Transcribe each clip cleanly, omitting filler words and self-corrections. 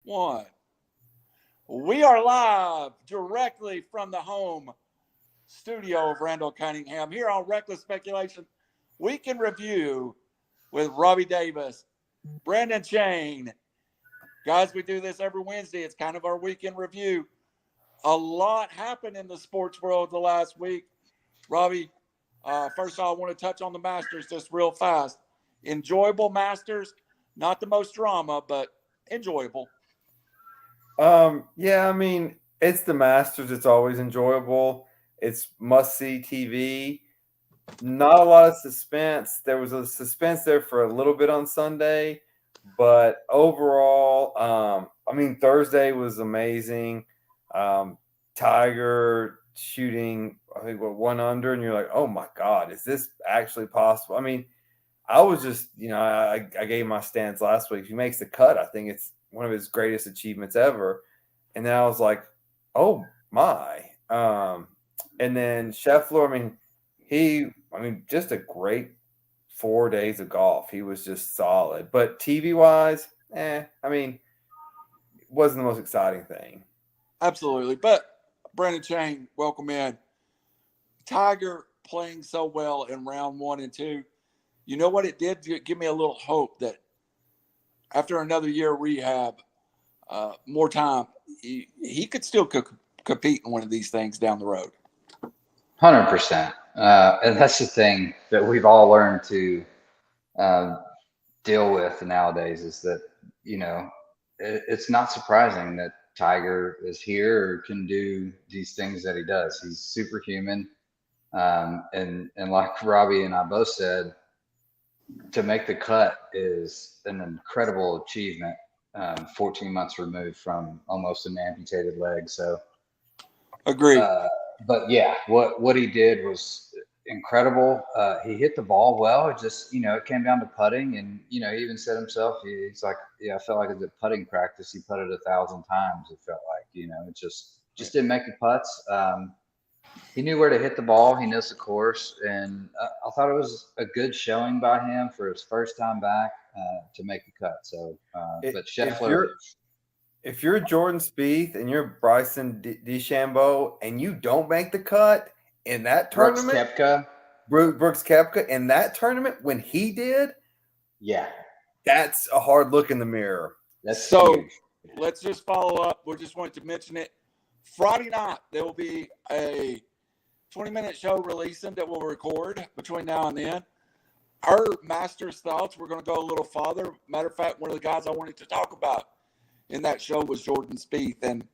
one. We are live directly from the home studio of Randall Cunningham here on Reckless Speculation Weekend Review with Robbie Davis, Brandon Chain. Guys, we do this every Wednesday. It's kind of our weekend review. A lot happened in the sports world the last week. Robbie, first of all, I want to touch on the Masters just real fast. Enjoyable Masters, not the most drama, but enjoyable. Yeah, I mean, it's the Masters. It's always enjoyable. It's must-see TV. Not a lot of suspense. There was a suspense there for a little bit on Sunday, but overall, I mean, Thursday was amazing. Tiger shooting, I think, one under, and you're like, oh my God, is this actually possible? I mean, I was just, I gave my stance last week. If he makes the cut, I think it's one of his greatest achievements ever. And then I was like, oh my. And then Scheffler, just a great 4 days of golf. He was just solid. But TV-wise, it wasn't the most exciting thing. Absolutely. But Brandon Chain, welcome in. Tiger playing so well in round 1 and 2. You know what it did? Give me a little hope that after another year of rehab, more time, he could still compete in one of these things down the road. 100%. And that's the thing that we've all learned to deal with nowadays is that, it's not surprising that Tiger is here or can do these things that he does. He's superhuman. And like Robbie and I both said, to make the cut is an incredible achievement. 14 months removed from almost an amputated leg. So agreed. But yeah, what he did was incredible. He hit the ball well. It just, it came down to putting, and he even said himself, he's like, I felt like it was a putting practice. He putted 1,000 times. It felt like, it just didn't make the putts. He knew where to hit the ball. He knows the course, and I thought it was a good showing by him for his first time back to make the cut. So, but Scheffler. If you're Jordan Spieth and you're Bryson DeChambeau and you don't make the cut in that tournament, Brooks Koepka in that tournament when he did, that's a hard look in the mirror. That's so huge. Let's just follow up. We just wanted to mention it. Friday night, there will be a 20-minute show releasing that we'll record between now and then. Our Masters thoughts, we're going to go a little farther. Matter of fact, one of the guys I wanted to talk about in that show was Jordan Spieth and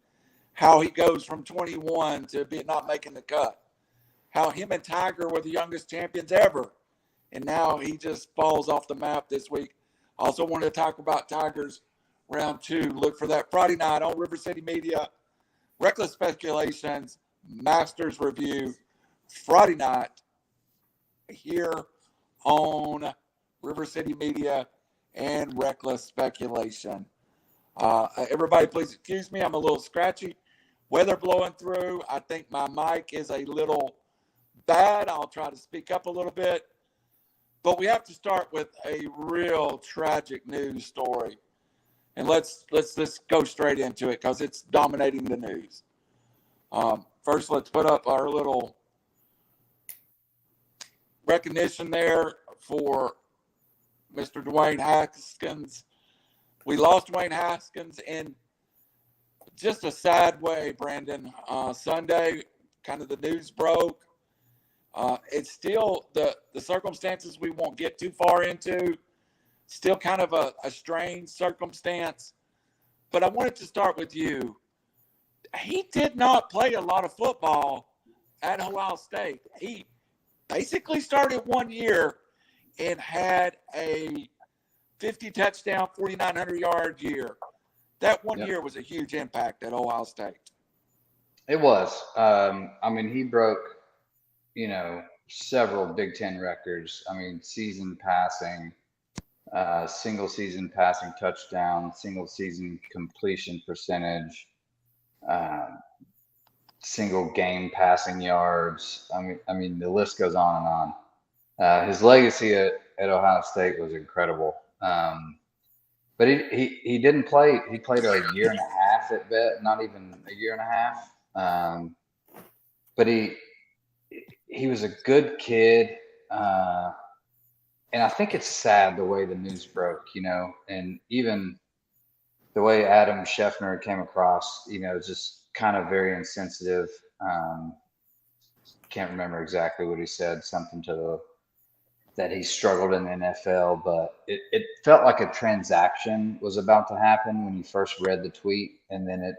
how he goes from 21 to not making the cut. How him and Tiger were the youngest champions ever. And now he just falls off the map this week. Also wanted to talk about Tiger's round 2. Look for that Friday night on RiverCity-Media. Reckless Speculations, Masters Review, Friday night here on RiverCity-Media and Reckless Speculation. Everybody, please excuse me. I'm a little scratchy. Weather blowing through. I think my mic is a little bad. I'll try to speak up a little bit. But we have to start with a real tragic news story. And let's just go straight into it because it's dominating the news. First, let's put up our little recognition there for Mr. Dwayne Haskins. We lost Dwayne Haskins in just a sad way, Brandon. Sunday, kind of the news broke. It's still the circumstances we won't get too far into. Still kind of a strange circumstance. But I wanted to start with you. He did not play a lot of football at Ohio State. He basically started 1 year and had a 50 touchdown, 4,900 yard year. That 1 year was a huge impact at Ohio State. It was. He broke, several Big Ten records. Season passing, single season passing touchdown, single season completion percentage, single game passing yards. The list goes on and on. His legacy at Ohio State was incredible. But he didn't play. He played a year and a half at bet, not even a year and a half. But he was a good kid. And I think it's sad the way the news broke, and even the way Adam Scheffner came across, just kind of very insensitive. Can't remember exactly what he said, something to that he struggled in the NFL, but it felt like a transaction was about to happen when you first read the tweet, and then it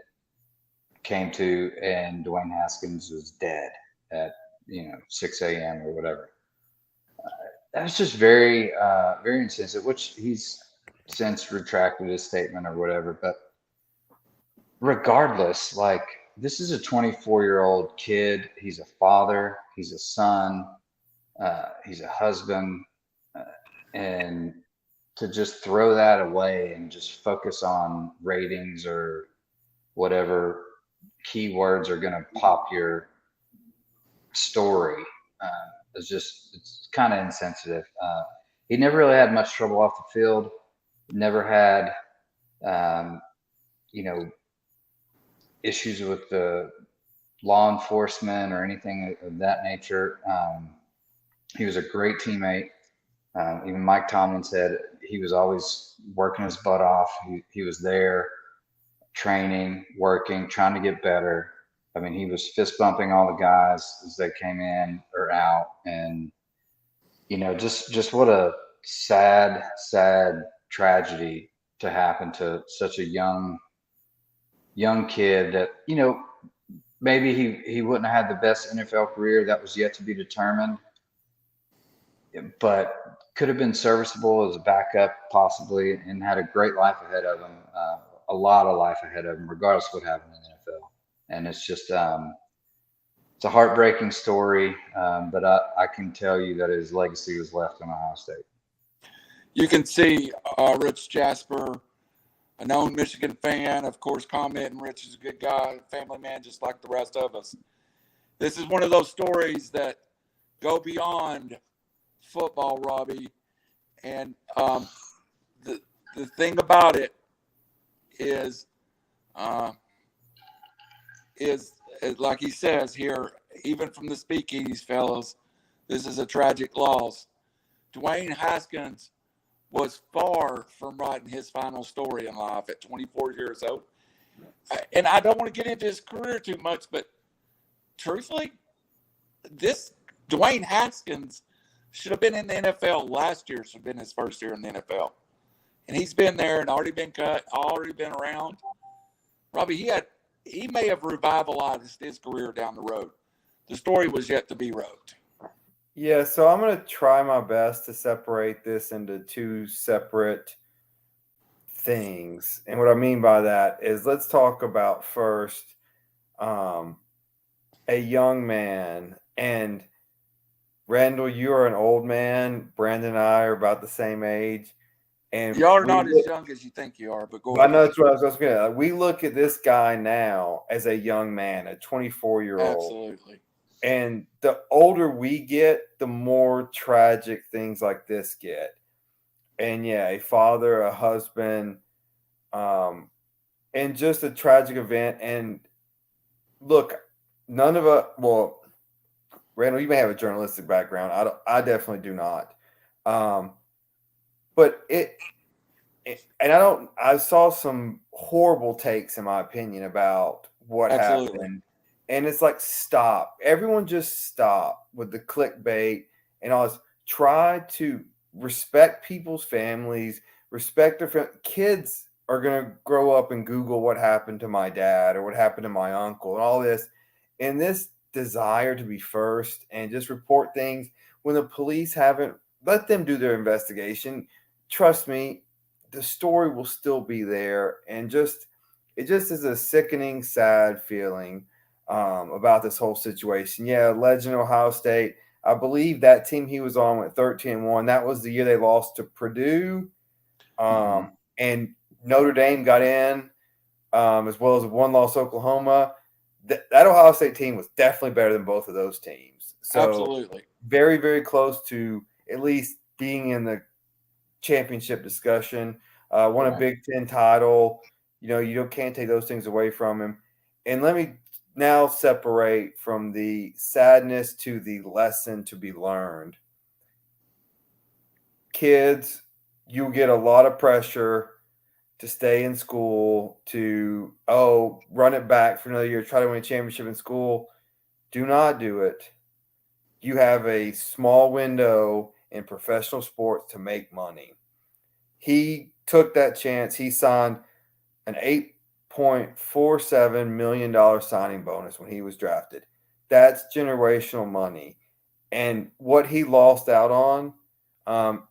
came to, and Dwayne Haskins was dead at 6 a.m. or whatever. That was just very, very insensitive, which he's since retracted his statement or whatever. But regardless, like, this is a 24-year-old kid. He's a father. He's a son. He's a husband. And to just throw that away and just focus on ratings or whatever keywords are going to pop your story it's kind of insensitive. He never really had much trouble off the field. Never had, issues with the law enforcement or anything of that nature. He was a great teammate. Even Mike Tomlin said he was always working his butt off. He was there, training, working, trying to get better. I mean, he was fist bumping all the guys as they came in or out, and just what a sad tragedy to happen to such a young kid that maybe he wouldn't have had the best NFL career. That was yet to be determined, but could have been serviceable as a backup possibly, and had a great life ahead of him, a lot of life ahead of him, regardless of what happened in the NFL. And it's just it's a heartbreaking story, but I can tell you that his legacy was left on Ohio State. You can see Rich Jasper, a known Michigan fan, of course, commenting. Rich is a good guy, family man, just like the rest of us. This is one of those stories that go beyond football, Robbie. And the thing about it is like he says here, even from the speakeasies, fellows, this is a tragic loss. Dwayne Haskins was far from writing his final story in life at 24 years old. And I don't want to get into his career too much, but truthfully, this Dwayne Haskins should have been in the NFL last year. Should have been his first year in the NFL. And he's been there and already been cut, already been around. Robbie, he may have revitalized his career down the road. The story was yet to be wrote. Yeah, so I'm going to try my best to separate this into two separate things. And what I mean by that is, let's talk about first a young man. And Randall, you are an old man. Brandon and I are about the same age. And you are not as young as you think you are, but go ahead. I know that's what I was going to. We look at this guy now as a young man, a 24-year-old. Absolutely. And the older we get, the more tragic things like this get. And yeah, a father, a husband, and just a tragic event. And look, none of us, well, Randall, you may have a journalistic background. I definitely do not. But I saw some horrible takes, in my opinion, about what happened. And it's like, stop. Everyone just stop with the clickbait and all this. Try to respect people's families, respect their kids are going to grow up and Google what happened to my dad or what happened to my uncle and all this. And this desire to be first and just report things when the police haven't, let them do their investigation. Trust me, the story will still be there. And it just is a sickening, sad feeling about this whole situation. Yeah, legend Ohio State. I believe that team he was on went 13-1. That was the year they lost to Purdue. And Notre Dame got in, as well as a one-loss Oklahoma. That Ohio State team was definitely better than both of those teams. So absolutely. Very, very close to at least being in the championship discussion. won a Right. Big Ten title. You can't take those things away from him. And let me now separate from the sadness to the lesson to be learned. Kids, you get a lot of pressure to stay in school, to run it back for another year, try to win a championship in school. Do not do it. You have a small window in professional sports to make money. He took that chance. He signed an $8.47 million signing bonus when he was drafted. That's generational money. And what he lost out on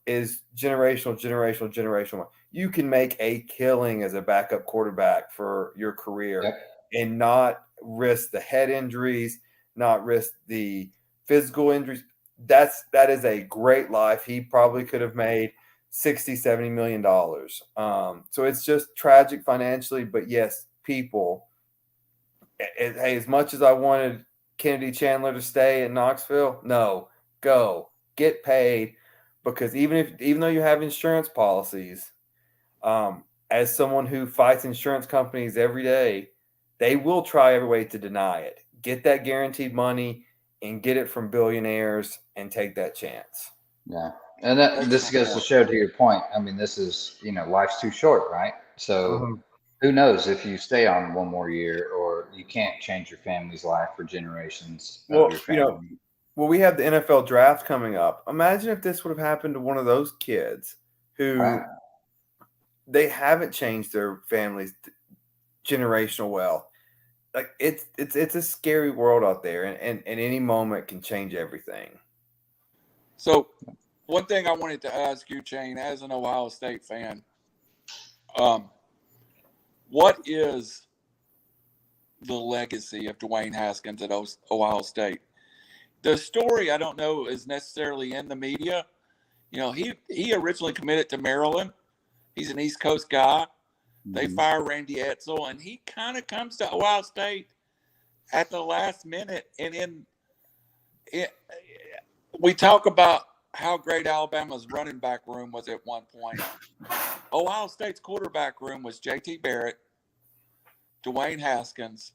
is generational. You can make a killing as a backup quarterback for your career Yep. and not risk the head injuries, not risk the physical injuries. That is a great life. He probably could have made $60-70 million. So it's just tragic financially, but yes, people, hey, as much as I wanted Kennedy Chandler to stay in Knoxville, no, go get paid, because even though you have insurance policies, as someone who fights insurance companies every day, they will try every way to deny it. Get that guaranteed money and get it from billionaires and take that chance. Yeah. And this goes to show, to your point. I mean, this is, life's too short, right? So who knows if you stay on one more year, or you can't change your family's life for generations of your family. Well, we have the NFL draft coming up. Imagine if this would have happened to one of those kids who Right. they haven't changed their family's generational wealth. Like it's a scary world out there, and any moment can change everything. So one thing I wanted to ask you, Shane, as an Ohio State fan, what is the legacy of Dwayne Haskins at Ohio State? The story, I don't know, is necessarily in the media. He originally committed to Maryland. He's an East Coast guy. They fire Randy Edsall, and he kind of comes to Ohio State at the last minute. And we talk about how great Alabama's running back room was at one point. Ohio State's quarterback room was J.T. Barrett, Dwayne Haskins,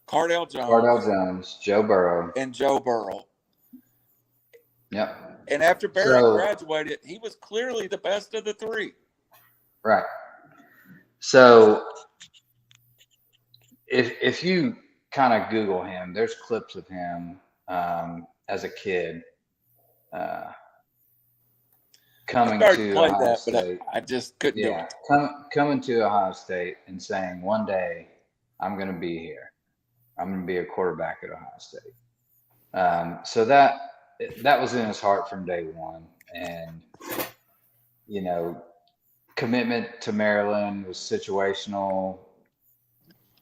Cardell Jones, Joe Burrow. and Joe Burrow. Yep. And after Barrett graduated, he was clearly the best of the three. Right. So if you kind of Google him, there's clips of him as a kid coming to Ohio State. But I just couldn't do it. Coming to Ohio State and saying, one day I'm going to be here. I'm going to be a quarterback at Ohio State. So that was in his heart from day one. And, commitment to Maryland was situational,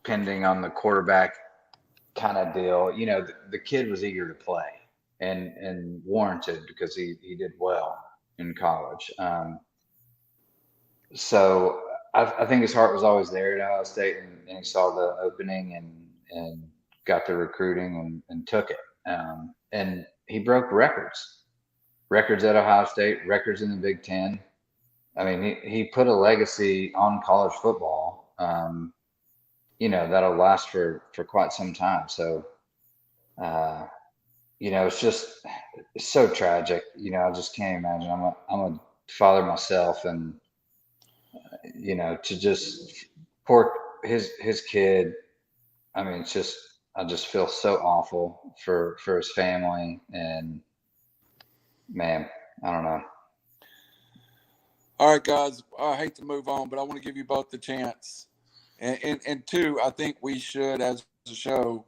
pending on the quarterback kind of deal. The kid was eager to play and warranted, because he did well in college. So I think his heart was always there at Ohio State, and he saw the opening and got the recruiting and took it. And he broke records at Ohio State, records in the Big Ten. I mean, he put a legacy on college football, that'll last for quite some time. So, it's so tragic. I just can't imagine. I'm a father myself, and to just poor his kid. I mean, I just feel so awful for his family, and man, I don't know. All right, guys, I hate to move on, but I want to give you both the chance. And two, I think we should, as a show,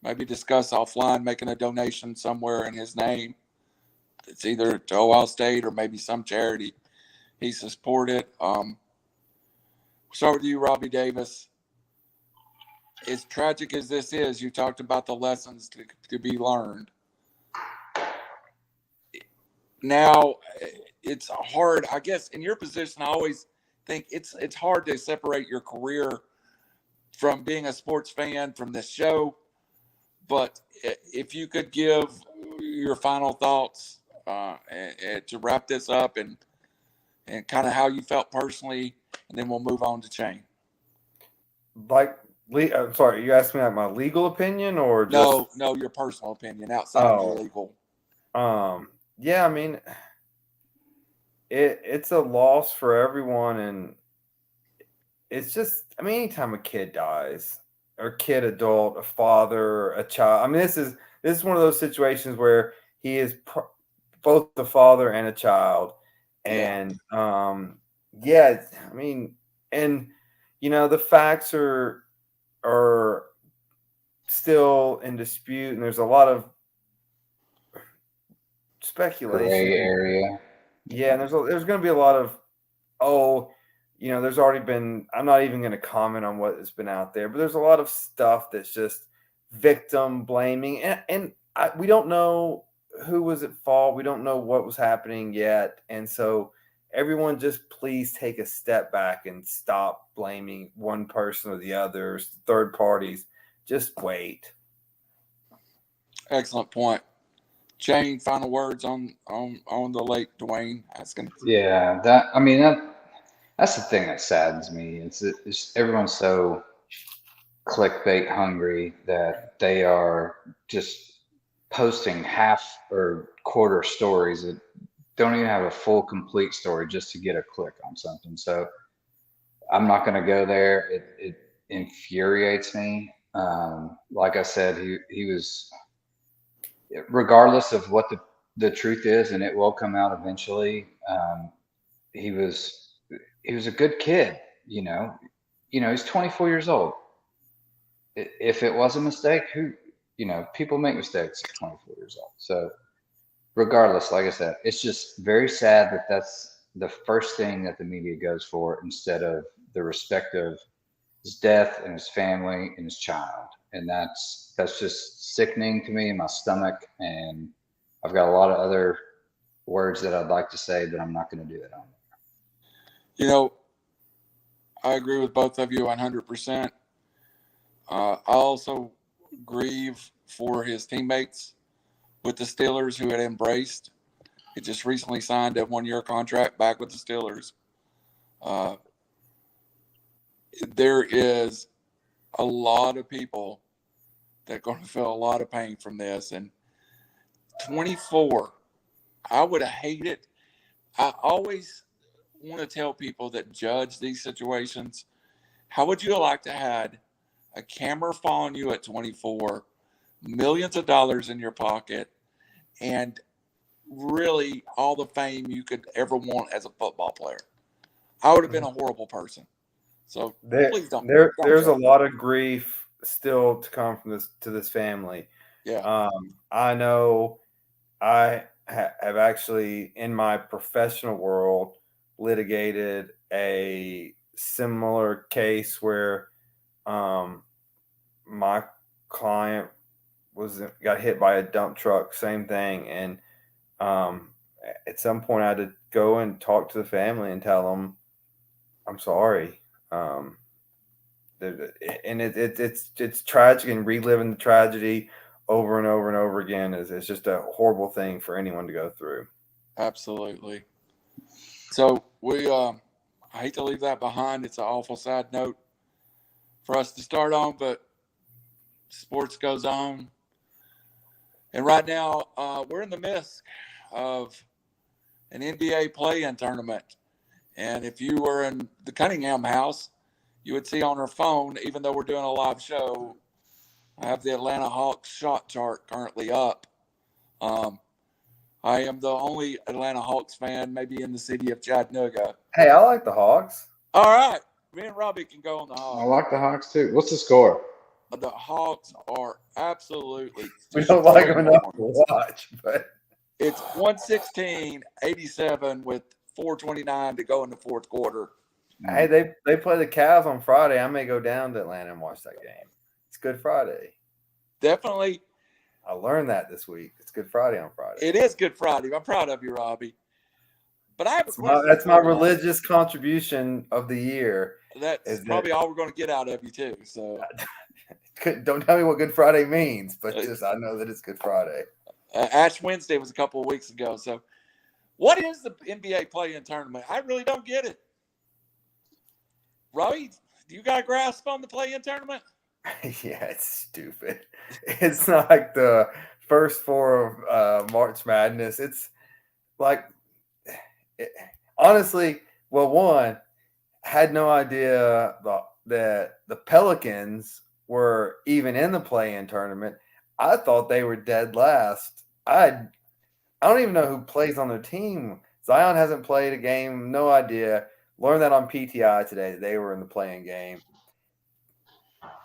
maybe discuss offline making a donation somewhere in his name. It's either to Ohio State or maybe some charity he supported. Start with you, Robbie Davis. As tragic as this is, you talked about the lessons to be learned. Now, it's hard, I guess, in your position. I always think it's hard to separate your career from being a sports fan from this show. But if you could give your final thoughts to wrap this up, and and kind of how you felt personally, and then we'll move on to Chain. I'm sorry, you asked me like my legal opinion or just No, your personal opinion outside of the legal. Yeah, I mean, it's a loss for everyone, and it's just, I mean, anytime a kid dies, or kid, adult, a father, a child. I mean, this is one of those situations where he is both the father and a child, and yeah, I mean, and the facts are still in dispute, and there's a lot of speculation. Gray area. Yeah, and there's going to be a lot of there's already been. I'm not even going to comment on what has been out there, but there's a lot of stuff that's just victim blaming, and we don't know who was at fault. We don't know what was happening yet, and so everyone just please take a step back and stop blaming one person or the others, third parties. Just wait. Excellent point. Chain, final words on the late Dwayne Haskins. Yeah, that's the thing that saddens me. It's everyone's so clickbait hungry that they are just posting half or quarter stories that don't even have a full complete story just to get a click on something. So I'm not going to go there. It infuriates me. Like I said, he was, regardless of what the truth is, and it will come out eventually. He was a good kid, he's 24 years old. If it was a mistake, people make mistakes at 24 years old. So regardless, like I said, it's just very sad that that's the first thing that the media goes for instead of the respect of his death and his family and his child. And that's just sickening to me in my stomach. And I've got a lot of other words that I'd like to say, but I'm not going to do that on there. I agree with both of you 100%. I also grieve for his teammates with the Steelers who had embraced. He just recently signed a 1-year contract back with the Steelers. There is a lot of people that are going to feel a lot of pain from this. And 24, I would have hated. I always want to tell people that judge these situations, how would you like to have a camera following you at 24, millions of dollars in your pocket, and really all the fame you could ever want as a football player? I would have been a horrible person. So please don't. There's a lot of grief still to come from this family. Yeah. I know I have actually in my professional world litigated a similar case where my client got hit by a dump truck, same thing, and at some point I had to go and talk to the family and tell them I'm sorry. And it's tragic, and reliving the tragedy over and over and over again is just a horrible thing for anyone to go through. Absolutely. So I hate to leave that behind. It's an awful sad note for us to start on, but sports goes on. And right now, we're in the midst of an NBA play-in tournament. And if you were in the Cunningham house, you would see on our phone, even though we're doing a live show, I have the Atlanta Hawks shot chart currently up. I am the only Atlanta Hawks fan maybe in the city of Chattanooga. Hey, I like the Hawks. All right. Me and Robbie can go on the Hawks. I like the Hawks too. What's the score? The Hawks are absolutely. We don't like them enough to watch, but it's 116-87 with 4:29 to go in the fourth quarter. Hey, they play the Cavs on Friday. I may go down to Atlanta and watch that game. It's Good Friday. Definitely. I learned that this week. It's Good Friday on Friday. It is Good Friday. I'm proud of you, Robbie. But I have a question. That's my religious contribution of the year. That's probably all we're going to get out of you too. So don't tell me what Good Friday means, but just I know that it's Good Friday. Ash Wednesday was a couple of weeks ago. So What is the NBA play-in tournament? I really don't get it. Robbie, do you got a grasp on the play-in tournament? Yeah, it's stupid. It's not like the first four of March Madness. It's like, honestly, well, one, had no idea that the Pelicans were even in the play-in tournament. I thought they were dead last. I don't even know who plays on their team. Zion hasn't played a game. No idea. Learned that on PTI today that they were in the play-in game.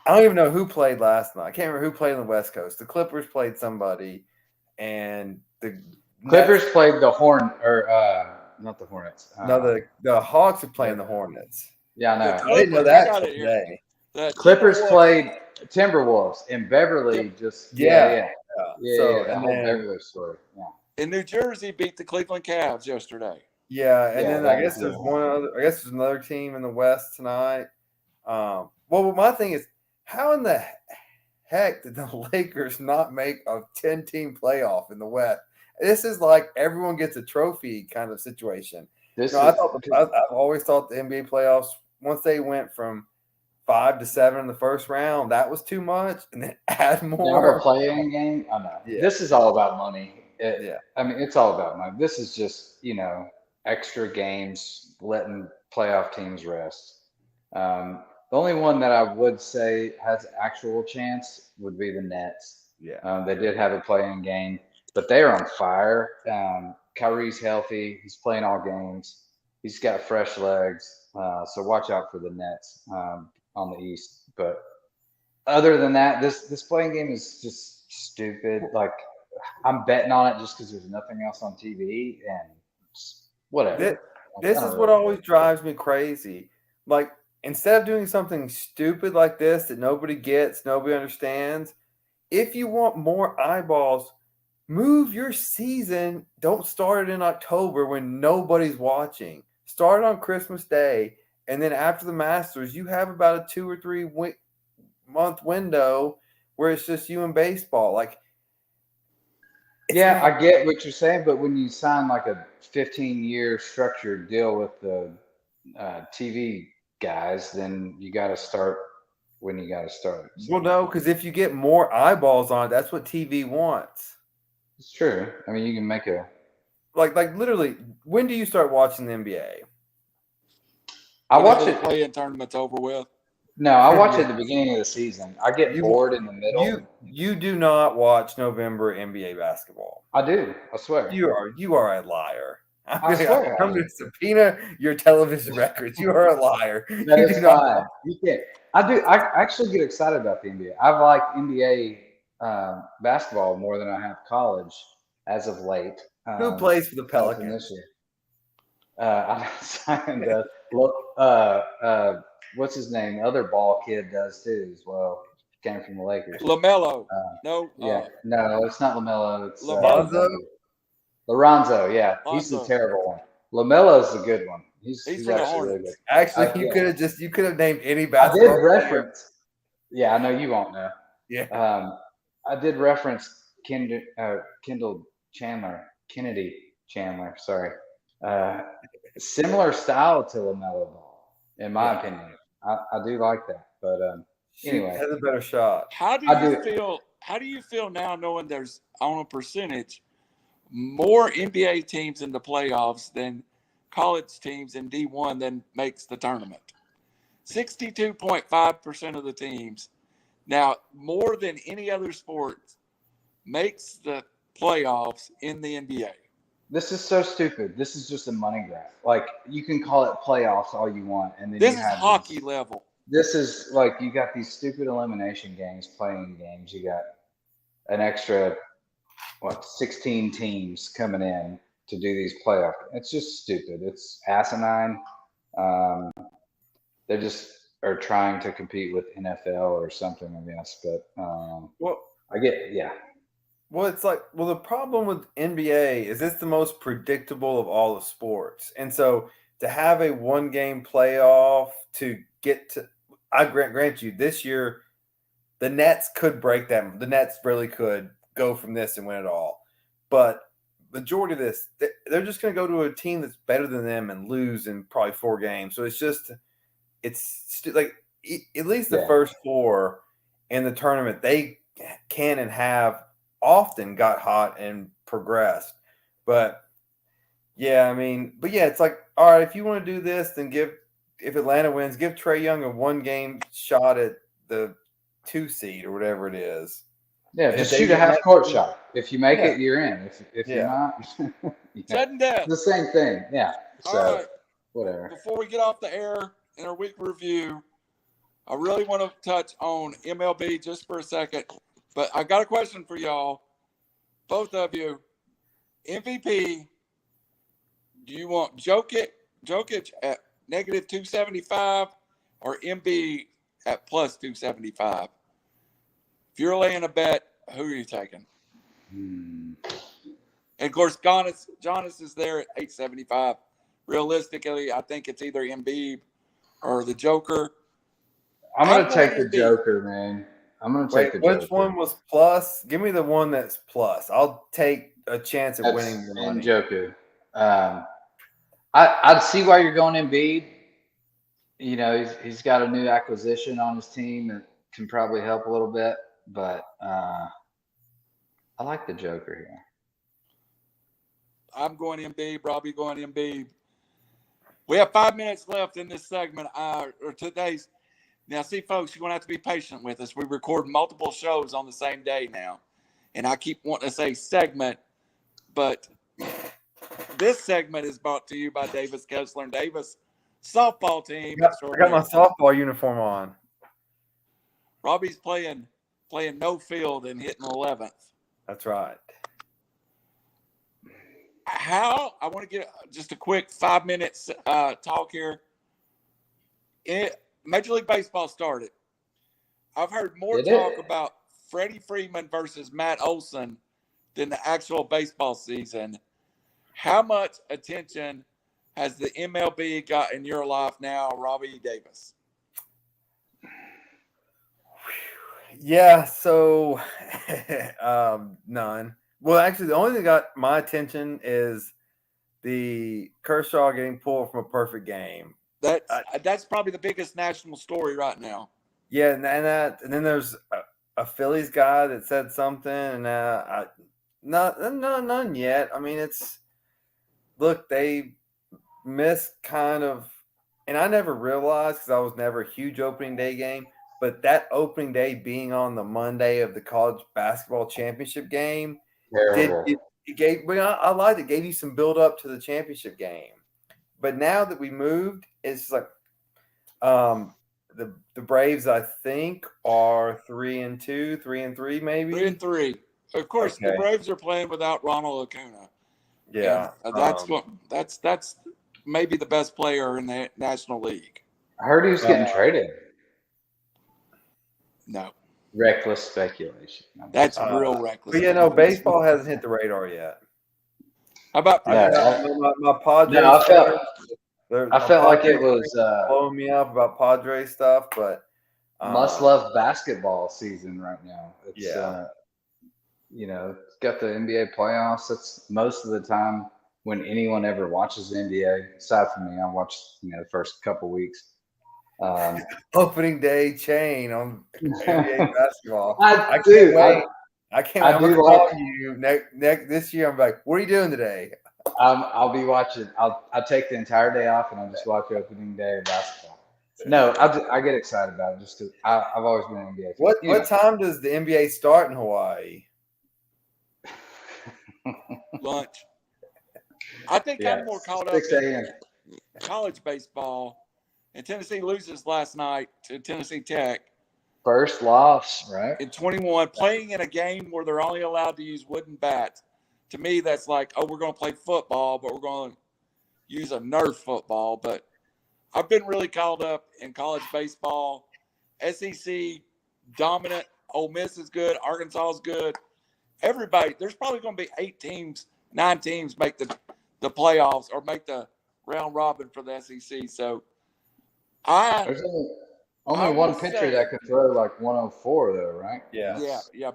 I don't even know who played last night. I can't remember who played on the West Coast. The Clippers played somebody, and the Clippers played the not the Hornets. the Hawks are playing the Hornets. Yeah, I know. The I didn't know Clippers, that I got till it here. today. The Clippers Timberwolves- played Timberwolves, and Beverly just So, the and whole then, Beverly story. Yeah. in New Jersey beat the Cleveland Cavs yesterday. yeah, and Yeah, then that I guess was there's good. one other. I guess there's another team in the West tonight. Well, my thing is, how in the heck did the Lakers not make a 10-team playoff in the West? This is like everyone gets a trophy kind of situation. This I've always thought the NBA playoffs, once they went from 5 to 7 in the first round, that was too much, and then add now more. a play-in game. I know. Yeah. This is all about money. Yeah. I mean, it's all about money. This is just extra games, letting playoff teams rest. The only one that I would say has actual chance would be the Nets. Yeah. They did have a play-in game, but they are on fire. Kyrie's healthy. He's playing all games. He's got fresh legs. So watch out for the Nets on the East. But other than that, this playing game is just stupid. Like, I'm betting on it just because there's nothing else on TV and whatever. This is what always drives me crazy. Like, instead of doing something stupid like this that nobody gets, nobody understands, if you want more eyeballs, move your season. Don't start it in October when nobody's watching. Start on Christmas Day, and then after the Masters, you have about a 2 or 3 month window where it's just you and baseball. Like, yeah, I get what you're saying, but when you sign like a 15-year structured deal with the TV guys, then you got to start when you got to start. So. Well, no, because if you get more eyeballs on it, that's what TV wants. It's true. I mean, you can make a like literally. When do you start watching the NBA? I watch Whenever it. the play-in tournament's over with. No, I watch it at the beginning of the season. I get bored in the middle. You do not watch November NBA basketball. I do. I swear. You are a liar. I swear. I'm going to subpoena your television records. You are a liar. That is fine. You can't. I do. I actually get excited about the NBA. I've liked NBA basketball more than I have college as of late. Who plays for the Pelicans? This year. I'm not saying that. Look, what's his name? The other ball kid does too as well. Came from the Lakers. LaMelo. No, it's not LaMelo. It's Lonzo. Lorenzo, yeah, he's the terrible one. LaMelo's the good one. He's for the actually really Hornets. good. Actually, you could have named any I basketball. did reference. Yeah, I know you won't know. Yeah. I did reference Kendall Chandler, Kennedy Chandler. Sorry. Similar style to LaMelo Ball, in my opinion. I do like that, but anyway, has a better shot. How do you feel? How do you feel now, knowing there's on a percentage more NBA teams in the playoffs than college teams in D1 than makes the tournament? 62.5% of the teams now, more than any other sport, makes the playoffs in the NBA. This is so stupid. This is just a money grab. Like, you can call it playoffs all you want, and then this is hockey level. This is like, you got these stupid elimination games, playing games. You got an extra 16 teams coming in to do these playoffs. It's just stupid. It's asinine. They just are trying to compete with NFL or something, I guess. But I get, yeah. Well, it's like, the problem with NBA is it's the most predictable of all the sports. And so to have a 1-game playoff to get to, I grant you, this year, the Nets could break them. The Nets really could go from this and win it all. But majority of this, they're just going to go to a team that's better than them and lose in probably 4 games. So it's like at least the first 4 in the tournament, they can and have often got hot and progressed. But yeah, I mean, it's like, all right, if you want to do this, then if Atlanta wins, give Trae Young a 1-game shot at the 2 seed or whatever it is. Yeah, just shoot a half-court shot. If you make it, you're in. If you're not, sudden death. It's the same thing. Yeah. So, all right. Whatever. Before we get off the air in our week review, I really want to touch on MLB just for a second. But I got a question for y'all, both of you. MVP, do you want Jokic at negative 275 or Embiid at plus 275? If you're laying a bet, who are you taking? And of course, Giannis is there at 875. Realistically, I think it's either Embiid or the Joker. I'm going to take the Joker, man. I'm going to take the Joker. Which one was plus? Give me the one that's plus. I'll take a chance at winning the money. Joker. I'd see why you're going Embiid. You know, he's got a new acquisition on his team that can probably help a little bit. But I like the Joker here. I'm going Embiid. Robbie going Embiid. We have 5 minutes left in this segment, or today's. Now, see, folks, you're going to have to be patient with us. We record multiple shows on the same day now. And I keep wanting to say segment, but this segment is brought to you by Davis Kessler and Davis softball team. I got my softball uniform on. Robbie's playing no field and hitting 11th. That's right. I want to get just a quick 5 minutes talk here. Major League Baseball started. I've heard more talk about Freddie Freeman versus Matt Olson than the actual baseball season. How much attention has the MLB got in your life now, Robbie Davis? Yeah, so none. Well, actually, the only thing that got my attention is the Kershaw getting pulled from a perfect game. That's probably the biggest national story right now. Yeah, and then there's a Phillies guy that said something, and none yet. I mean, they missed kind of, and I never realized because I was never a huge opening day game. But that opening day being on the Monday of the college basketball championship game, I liked it. Gave you some build up to the championship game. But now that we moved, it's like the Braves, I think, are 3-2, 3-3, maybe 3-3. Of course, the Braves are playing without Ronald Acuna. Yeah, and that's maybe the best player in the National League. I heard he was getting traded. No. Reckless speculation. That's real reckless. But baseball hasn't hit the radar yet. How about my Padres? No, I felt like it was blowing me up about Padres stuff, but must-love basketball season right now. It's it's got the NBA playoffs. That's most of the time when anyone ever watches the NBA. Aside from me, I watched the first couple weeks. Opening day chain on NBA basketball. I can't wait. I'm gonna call you next this year. I'm like, what are you doing today? I'll be watching. I'll take the entire day off and I'll just watch opening day of basketball. No, I get excited about it just because I've always been an NBA fan. What time does the NBA start in Hawaii? Lunch. I think I'm more caught up 6 a.m. in college baseball. And Tennessee loses last night to Tennessee Tech. First loss, right? In 21, playing in a game where they're only allowed to use wooden bats. To me, that's like, we're going to play football, but we're going to use a Nerf football. But I've been really caught up in college baseball. SEC, dominant. Ole Miss is good. Arkansas is good. Everybody, there's probably going to be 9 teams make the playoffs or make the round robin for the SEC. So, there's only one pitcher that can throw like 104 though, right? Yeah.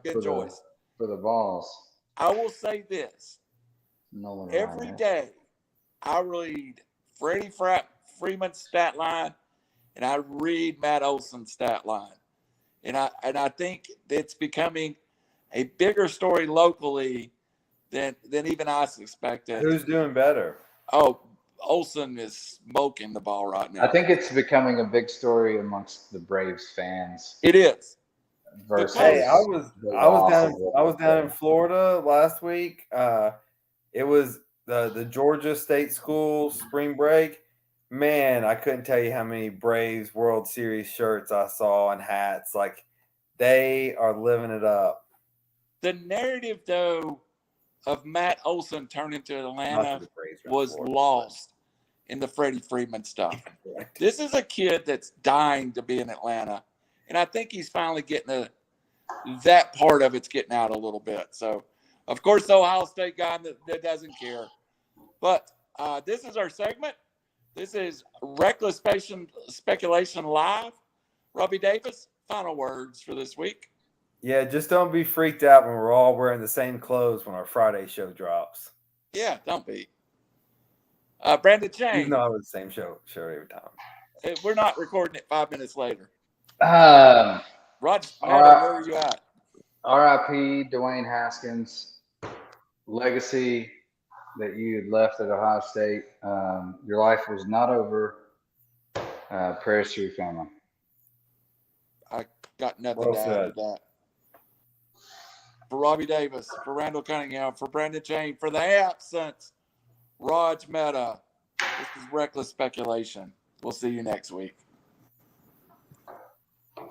Ben Joyce. For the balls. I will say this. Nolan Every Ryan. day, I read Freddie Freeman's stat line, and I read Matt Olson's stat line, and I think it's becoming a bigger story locally than even I suspected. Who's doing better? Oh, Olson is smoking the ball right now. I think it's becoming a big story amongst the Braves fans. It is. Versus Hey, I the was down in Florida last week. It was the Georgia State School spring break. Man, I couldn't tell you how many Braves World Series shirts I saw and hats. Like, they are living it up. The narrative, though, of Matt Olson turning to Atlanta was lost in the Freddie Freeman stuff. This is a kid that's dying to be in Atlanta, and I think he's finally getting that part of it's getting out a little bit. So, of course, the Ohio State guy that doesn't care. But this is our segment. This is Reckless Speculation Live. Robbie Davis, final words for this week. Yeah, just don't be freaked out when we're all wearing the same clothes when our Friday show drops. Yeah, don't be. Brandon Chang. Even though I was the same show every time. We're not recording it 5 minutes later. Roger, where are you at? R.I.P. Dwayne Haskins. Legacy that you had left at Ohio State. Your life was not over. Prayers to your family. I got nothing to add to that. For Robbie Davis, for Randall Cunningham, for Brandon Chang, for the absence, Raj Mehta. This is Reckless Speculation. We'll see you next week.